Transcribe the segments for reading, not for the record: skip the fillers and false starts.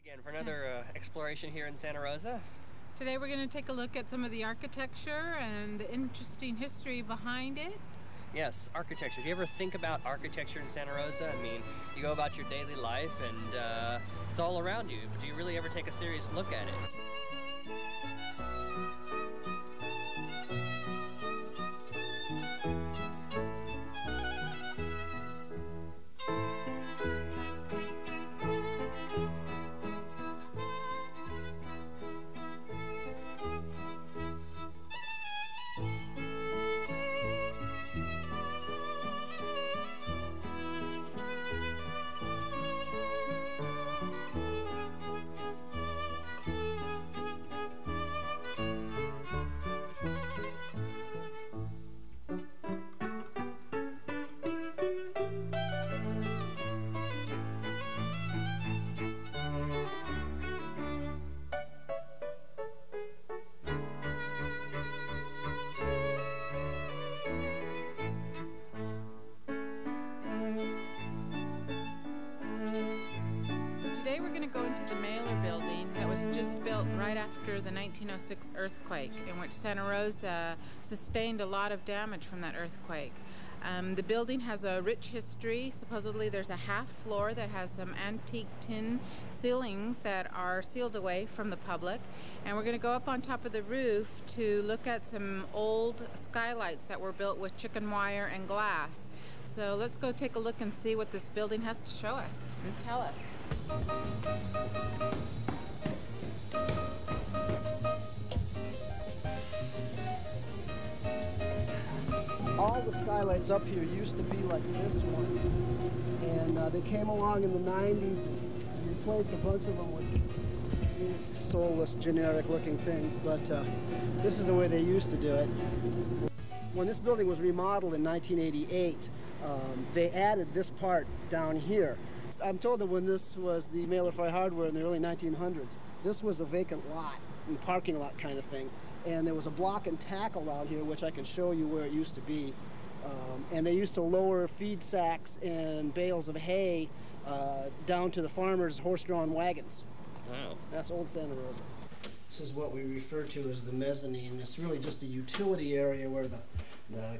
Again, for another exploration here in Santa Rosa. Today we're going to take a look at some of the architecture and the interesting history behind it. Yes, architecture. Do you ever think about architecture in Santa Rosa? I mean, you go about your daily life and it's all around you, but do you really ever take a serious look at it? Today we're going to go into the Mailer building that was just built right after the 1906 earthquake, in which Santa Rosa sustained a lot of damage from that earthquake. The building has a rich history. Supposedly there's a half floor that has some antique tin ceilings that are sealed away from the public, and we're going to go up on top of the roof to look at some old skylights that were built with chicken wire and glass. So let's go take a look and see what this building has to show us and tell us. All the skylights up here used to be like this one, and they came along in the 90s and replaced a bunch of them with these soulless, generic-looking things, but this is the way they used to do it. When this building was remodeled in 1988, they added this part down here. I'm told that when this was the Mailer Fry Hardware in the early 1900s, this was a vacant lot, a parking lot kind of thing. And there was a block and tackle out here, which I can show you where it used to be. And they used to lower feed sacks and bales of hay down to the farmers' horse-drawn wagons. Wow. That's old Santa Rosa. This is what we refer to as the mezzanine. It's really just a utility area where the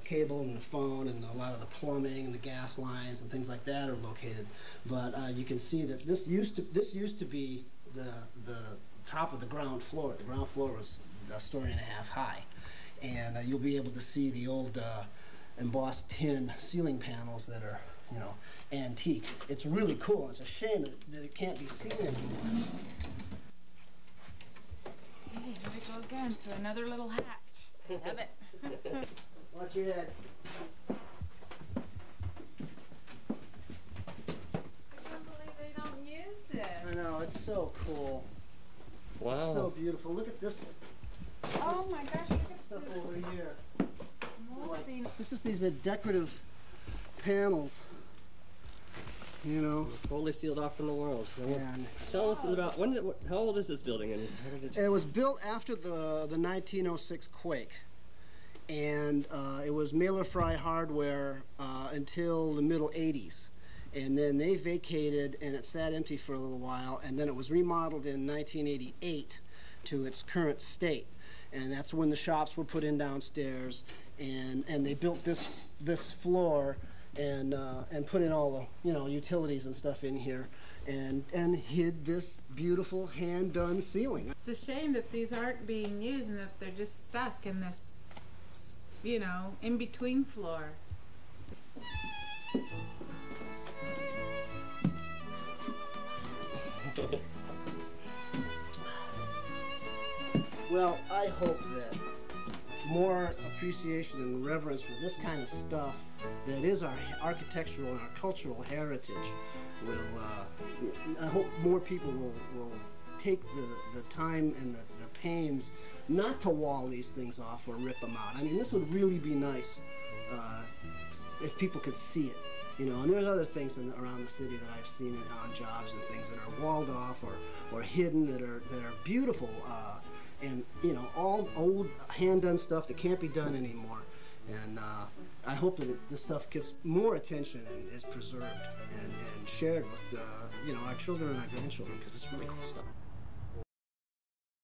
cable and the phone and a lot of the plumbing and the gas lines and things like that are located. But you can see that this used to be the top of the ground floor. The ground floor was a story and a half high, and you'll be able to see the old embossed tin ceiling panels that are, you know, antique. It's really cool. It's a shame that it can't be seen anymore. Hey, here we go again to another little hatch. Love it. Watch your head. I can't believe they don't use this. I know, it's so cool. Wow. It's so beautiful. Look at this. Oh my gosh, look at Stuff this over here. molding. This is these decorative panels. You know. Totally sealed off from the world. Yeah. Tell us about how old is this building and how did It was built after the 1906 quake, and it was Mailer Fry Hardware until the middle 80s, and then they vacated and it sat empty for a little while, and then it was remodeled in 1988 to its current state, and that's when the shops were put in downstairs, and they built this floor and put in all the, you know, utilities and stuff in here, and hid this beautiful hand-done ceiling. It's a shame that these aren't being used and that they're just stuck in this, you know, in-between floor. Well, I hope that more appreciation and reverence for this kind of stuff that is our architectural and our cultural heritage will, I hope more people will take the time and the pains not to wall these things off or rip them out. I mean, this would really be nice if people could see it, you know. And there's other things around the city that I've seen on jobs and things that are walled off or hidden that are beautiful, and you know, all old hand-done stuff that can't be done anymore. And I hope that this stuff gets more attention and is preserved and shared with our children and our grandchildren, because it's really cool stuff.